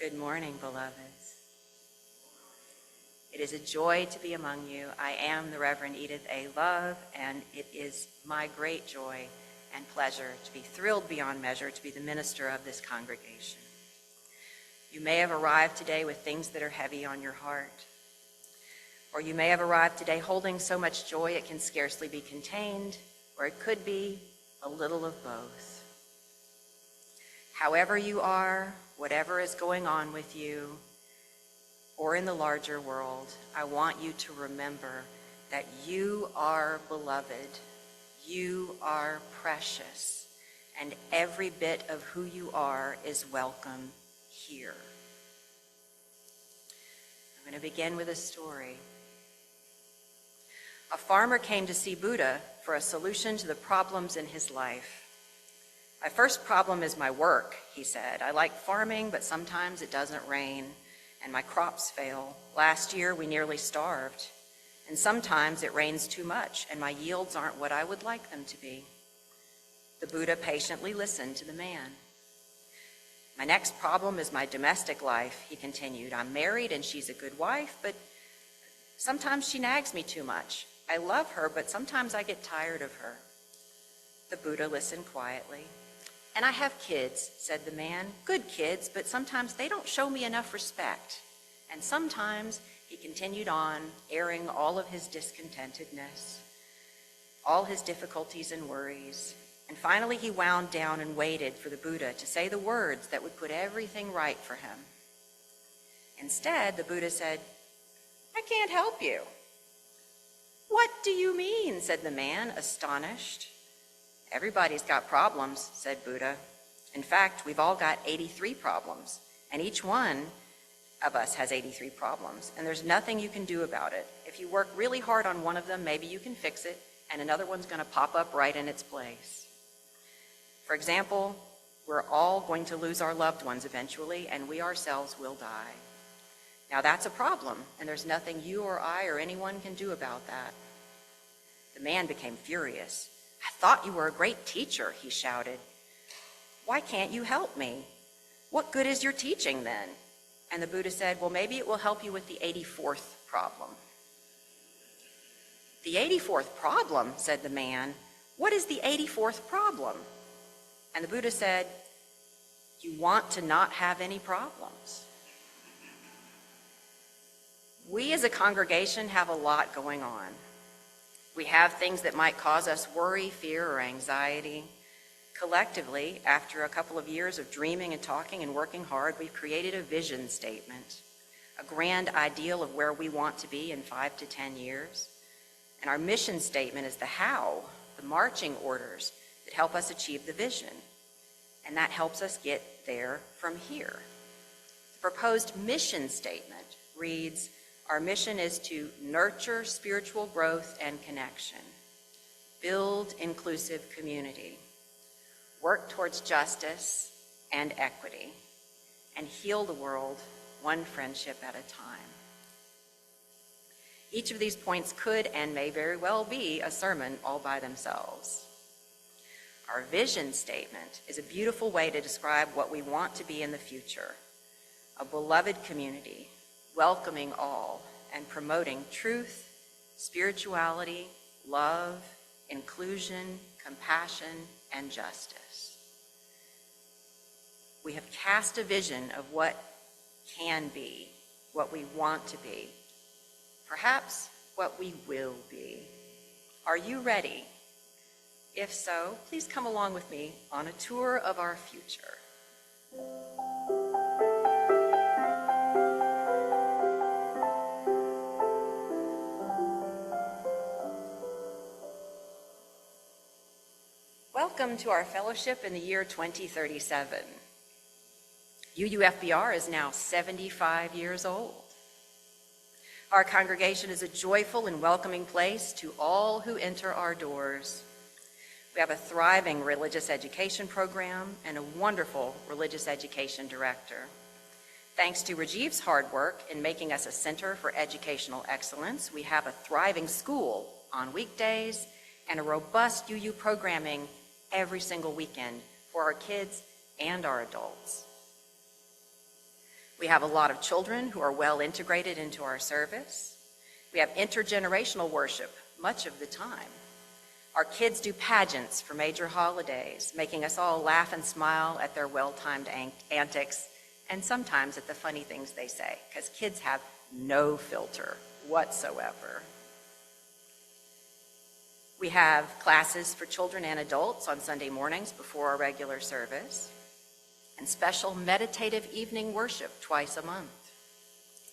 Good morning, beloveds. It is a joy to be among you. I am the Reverend Edith A. Love, and it is my great joy and pleasure to be thrilled beyond measure to be the minister of this congregation. You may have arrived today with things that are heavy on your heart, or you may have arrived today holding so much joy it can scarcely be contained, or it could be a little of both. However you are, whatever is going on with you, or in the larger world, I want you to remember that you are beloved, you are precious, and every bit of who you are is welcome here. I'm going to begin with a story. A farmer came to see Buddha for a solution to the problems in his life. My first problem is my work, he said. I like farming, but sometimes it doesn't rain, and my crops fail. Last year, we nearly starved, and sometimes it rains too much, and my yields aren't what I would like them to be. The Buddha patiently listened to the man. My next problem is my domestic life, he continued. I'm married, and she's a good wife, but sometimes she nags me too much. I love her, but sometimes I get tired of her. The Buddha listened quietly. And I have kids, said the man, good kids, but sometimes they don't show me enough respect. And sometimes, he continued on, airing all of his discontentedness, all his difficulties and worries. And finally, he wound down and waited for the Buddha to say the words that would put everything right for him. Instead, the Buddha said, I can't help you. What do you mean, said the man, astonished. Everybody's got problems, said Buddha. In fact, we've all got 83 problems, and each one of us has 83 problems, and there's nothing you can do about it. If you work really hard on one of them, maybe you can fix it, and another one's going to pop up right in its place. For example, we're all going to lose our loved ones eventually, and we ourselves will die. Now that's a problem, and there's nothing you or I or anyone can do about that. The man became furious. I thought you were a great teacher, he shouted. Why can't you help me? What good is your teaching then? And the Buddha said, well, maybe it will help you with the 84th problem. The 84th problem, said the man. What is the 84th problem? And the Buddha said, you want to not have any problems. We as a congregation have a lot going on. We have things that might cause us worry, fear, or anxiety. Collectively, after a couple of years of dreaming and talking and working hard, we've created a vision statement, a grand ideal of where we want to be in 5 to 10 years. And our mission statement is the how, the marching orders that help us achieve the vision. And that helps us get there from here. The proposed mission statement reads, our mission is to nurture spiritual growth and connection, build inclusive community, work towards justice and equity, and heal the world one friendship at a time. Each of these points could and may very well be a sermon all by themselves. Our vision statement is a beautiful way to describe what we want to be in the future, a beloved community, welcoming all, and promoting truth, spirituality, love, inclusion, compassion, and justice. We have cast a vision of what can be, what we want to be, perhaps what we will be. Are you ready? If so, please come along with me on a tour of our future. Welcome to our fellowship in the year 2037. UUFBR is now 75 years old. Our congregation is a joyful and welcoming place to all who enter our doors. We have a thriving religious education program and a wonderful religious education director. Thanks to Rajeev's hard work in making us a center for educational excellence, we have a thriving school on weekdays and a robust UU programming every single weekend for our kids and our adults. We have a lot of children who are well integrated into our service. We have intergenerational worship much of the time. Our kids do pageants for major holidays, making us all laugh and smile at their well-timed antics, and sometimes at the funny things they say, because kids have no filter whatsoever. We have classes for children and adults on Sunday mornings before our regular service, and special meditative evening worship twice a month.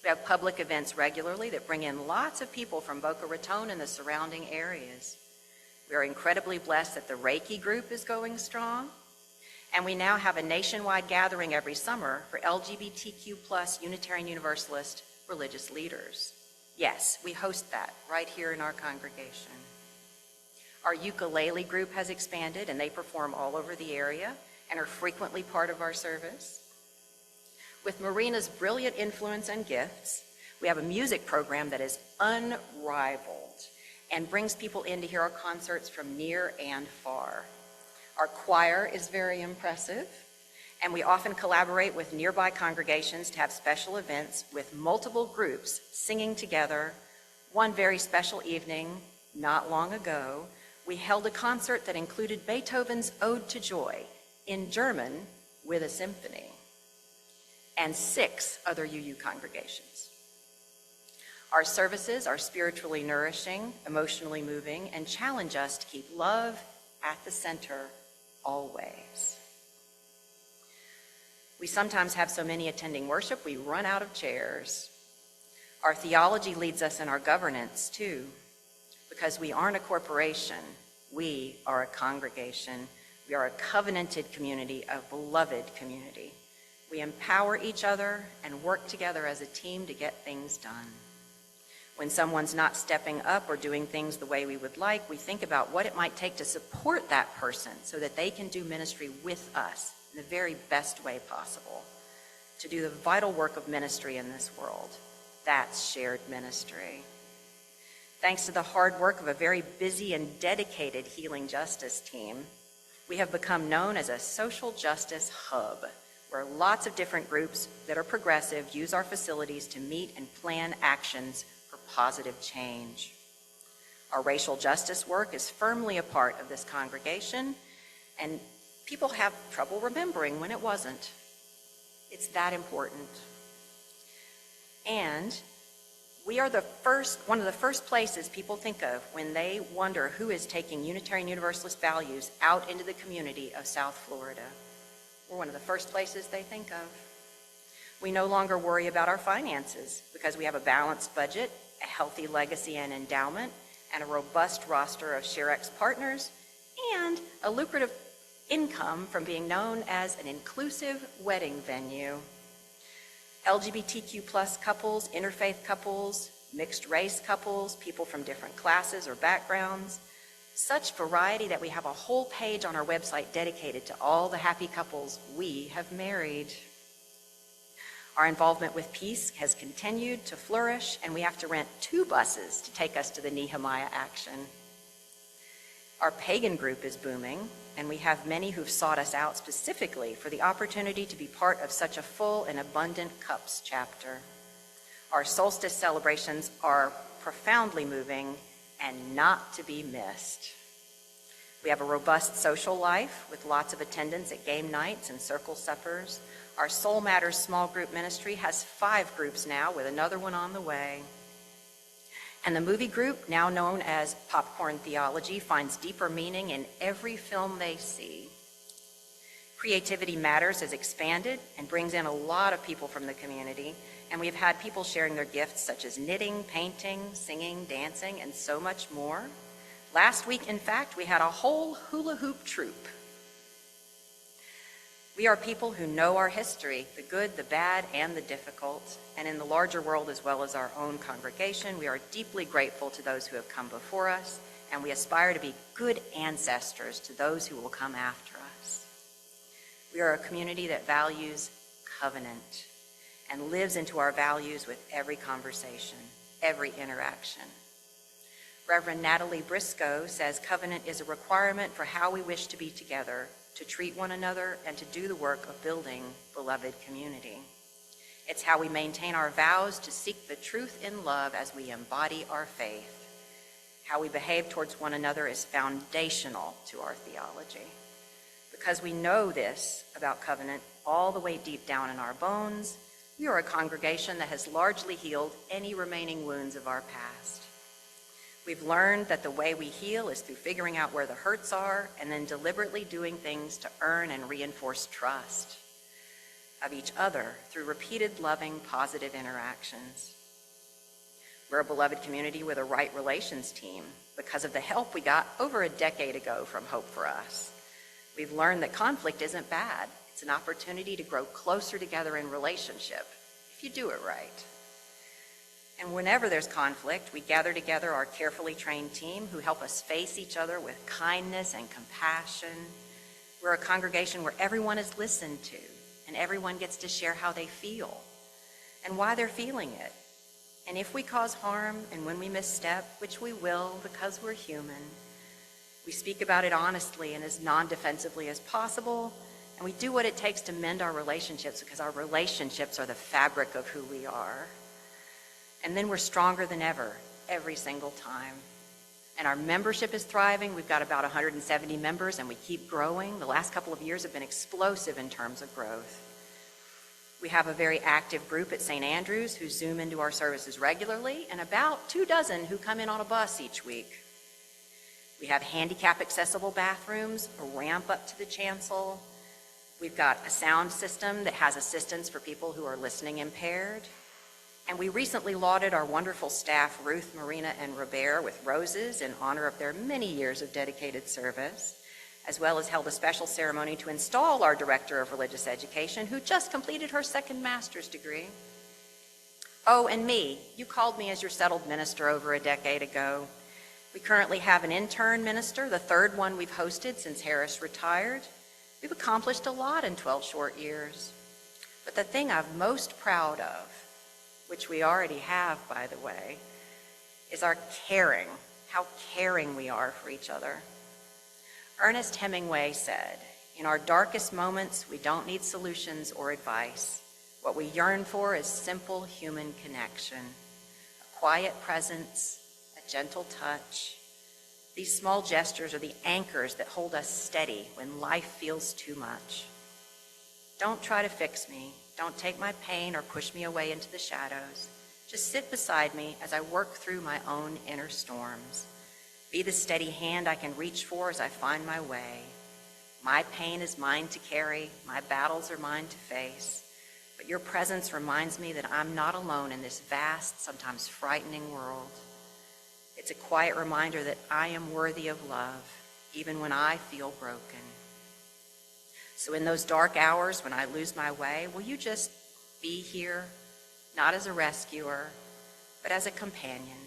We have public events regularly that bring in lots of people from Boca Raton and the surrounding areas. We are incredibly blessed that the Reiki group is going strong, and we now have a nationwide gathering every summer for LGBTQ+ Unitarian Universalist religious leaders. Yes, we host that right here in our congregation. Our ukulele group has expanded, and they perform all over the area and are frequently part of our service. With Marina's brilliant influence and gifts, we have a music program that is unrivaled and brings people in to hear our concerts from near and far. Our choir is very impressive, and we often collaborate with nearby congregations to have special events with multiple groups singing together. One very special evening, not long ago, we held a concert that included Beethoven's Ode to Joy in German with a symphony, and 6 other UU congregations. Our services are spiritually nourishing, emotionally moving, and challenge us to keep love at the center always. We sometimes have so many attending worship, we run out of chairs. Our theology leads us in our governance, too, because we aren't a corporation, we are a congregation. We are a covenanted community, a beloved community. We empower each other and work together as a team to get things done. When someone's not stepping up or doing things the way we would like, we think about what it might take to support that person so that they can do ministry with us in the very best way possible, to do the vital work of ministry in this world. That's shared ministry. Thanks to the hard work of a very busy and dedicated healing justice team, we have become known as a social justice hub, where lots of different groups that are progressive use our facilities to meet and plan actions for positive change. Our racial justice work is firmly a part of this congregation, and people have trouble remembering when it wasn't. It's that important. And we are one of the first places people think of when they wonder who is taking Unitarian Universalist values out into the community of South Florida. We're one of the first places they think of. We no longer worry about our finances because we have a balanced budget, a healthy legacy and endowment, and a robust roster of ShareX partners, and a lucrative income from being known as an inclusive wedding venue. LGBTQ+ couples, interfaith couples, mixed race couples, people from different classes or backgrounds. Such variety that we have a whole page on our website dedicated to all the happy couples we have married. Our involvement with peace has continued to flourish, and we have to rent 2 buses to take us to the Nehemiah action. Our pagan group is booming, and we have many who've sought us out specifically for the opportunity to be part of such a full and abundant cups chapter. Our solstice celebrations are profoundly moving and not to be missed. We have a robust social life with lots of attendance at game nights and circle suppers. Our Soul Matters small group ministry has 5 groups now, with another one on the way. And the movie group, now known as Popcorn Theology, finds deeper meaning in every film they see. Creativity Matters has expanded and brings in a lot of people from the community, and we've had people sharing their gifts such as knitting, painting, singing, dancing, and so much more. Last week, in fact, we had a whole hula hoop troupe. We are people who know our history, the good, the bad, and the difficult, and in the larger world as well as our own congregation, we are deeply grateful to those who have come before us, and we aspire to be good ancestors to those who will come after us. We are a community that values covenant and lives into our values with every conversation, every interaction. Reverend Natalie Briscoe says covenant is a requirement for how we wish to be together, to treat one another, and to do the work of building beloved community. It's how we maintain our vows to seek the truth in love as we embody our faith. How we behave towards one another is foundational to our theology. Because we know this about covenant all the way deep down in our bones, we are a congregation that has largely healed any remaining wounds of our past. We've learned that the way we heal is through figuring out where the hurts are and then deliberately doing things to earn and reinforce trust of each other through repeated, loving, positive interactions. We're a beloved community with a right relations team because of the help we got over a decade ago from Hope for Us. We've learned that conflict isn't bad. It's an opportunity to grow closer together in relationship, if you do it right. And whenever there's conflict, we gather together our carefully trained team who help us face each other with kindness and compassion. We're a congregation where everyone is listened to and everyone gets to share how they feel and why they're feeling it. And if we cause harm and when we misstep, which we will because we're human, we speak about it honestly and as non-defensively as possible, and we do what it takes to mend our relationships because our relationships are the fabric of who we are. And then we're stronger than ever, every single time. And our membership is thriving. We've got about 170 members and we keep growing. The last couple of years have been explosive in terms of growth. We have a very active group at St. Andrews who Zoom into our services regularly, and about 24 who come in on a bus each week. We have handicap accessible bathrooms, a ramp up to the chancel. We've got a sound system that has assistance for people who are listening impaired. And we recently lauded our wonderful staff, Ruth, Marina, and Robert, with roses in honor of their many years of dedicated service, as well as held a special ceremony to install our Director of Religious Education, who just completed her second master's degree. Oh, and me. You called me as your settled minister over a decade ago. We currently have an intern minister, the third one we've hosted since Harris retired. We've accomplished a lot in 12 short years. But the thing I'm most proud of, which we already have, by the way, is our caring, how caring we are for each other. Ernest Hemingway said, "In our darkest moments, we don't need solutions or advice. What we yearn for is simple human connection, a quiet presence, a gentle touch. These small gestures are the anchors that hold us steady when life feels too much. Don't try to fix me. Don't take my pain or push me away into the shadows. Just sit beside me as I work through my own inner storms. Be the steady hand I can reach for as I find my way. My pain is mine to carry. My battles are mine to face. But your presence reminds me that I'm not alone in this vast, sometimes frightening world. It's a quiet reminder that I am worthy of love, even when I feel broken. So in those dark hours when I lose my way, will you just be here, not as a rescuer, but as a companion?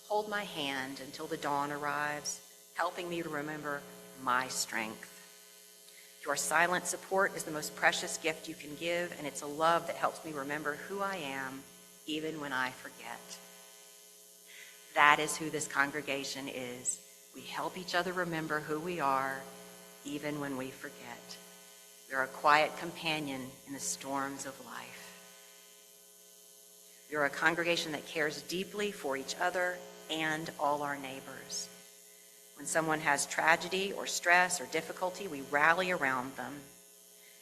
Hold my hand until the dawn arrives, helping me to remember my strength. Your silent support is the most precious gift you can give, and it's a love that helps me remember who I am, even when I forget." That is who this congregation is. We help each other remember who we are, even when we forget. We are a quiet companion in the storms of life. We are a congregation that cares deeply for each other and all our neighbors. When someone has tragedy or stress or difficulty, we rally around them.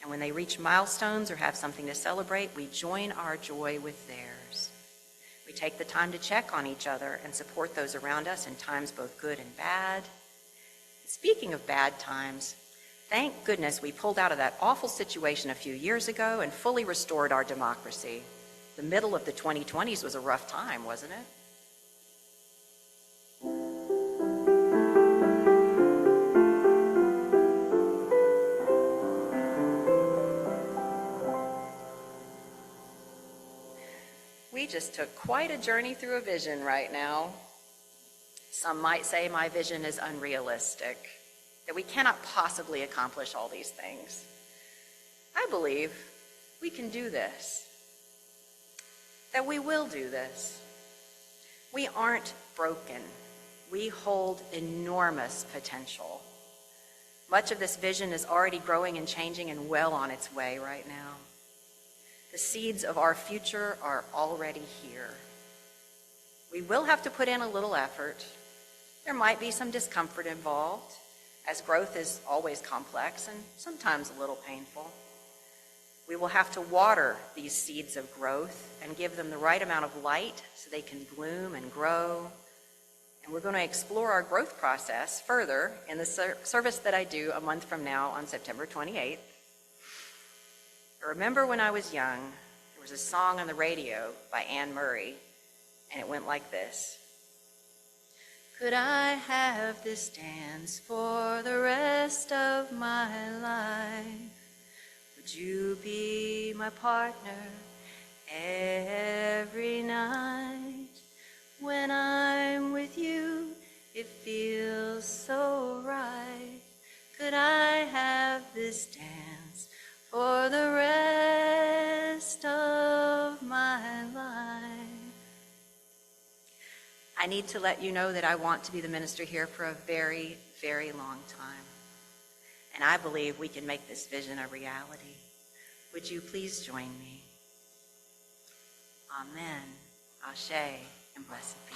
And when they reach milestones or have something to celebrate, we join our joy with theirs. We take the time to check on each other and support those around us in times both good and bad. Speaking of bad times, thank goodness we pulled out of that awful situation a few years ago and fully restored our democracy. The middle of the 2020s was a rough time, wasn't it? We just took quite a journey through a vision right now. Some might say my vision is unrealistic, that we cannot possibly accomplish all these things. I believe we can do this, that we will do this. We aren't broken. We hold enormous potential. Much of this vision is already growing and changing and well on its way right now. The seeds of our future are already here. We will have to put in a little effort. There might be some discomfort involved, as growth is always complex and sometimes a little painful. We will have to water these seeds of growth and give them the right amount of light so they can bloom and grow. And we're going to explore our growth process further in the service that I do a month from now on September 28th. I remember when I was young, there was a song on the radio by Anne Murray, and it went like this. Could I have this dance for the rest of my life? Would you be my partner every night? When I'm with you, it feels so right. Could I have this dance for the rest of my life? I need to let you know that I want to be the minister here for a very, very long time. And I believe we can make this vision a reality. Would you please join me? Amen, Ashe, and blessed be.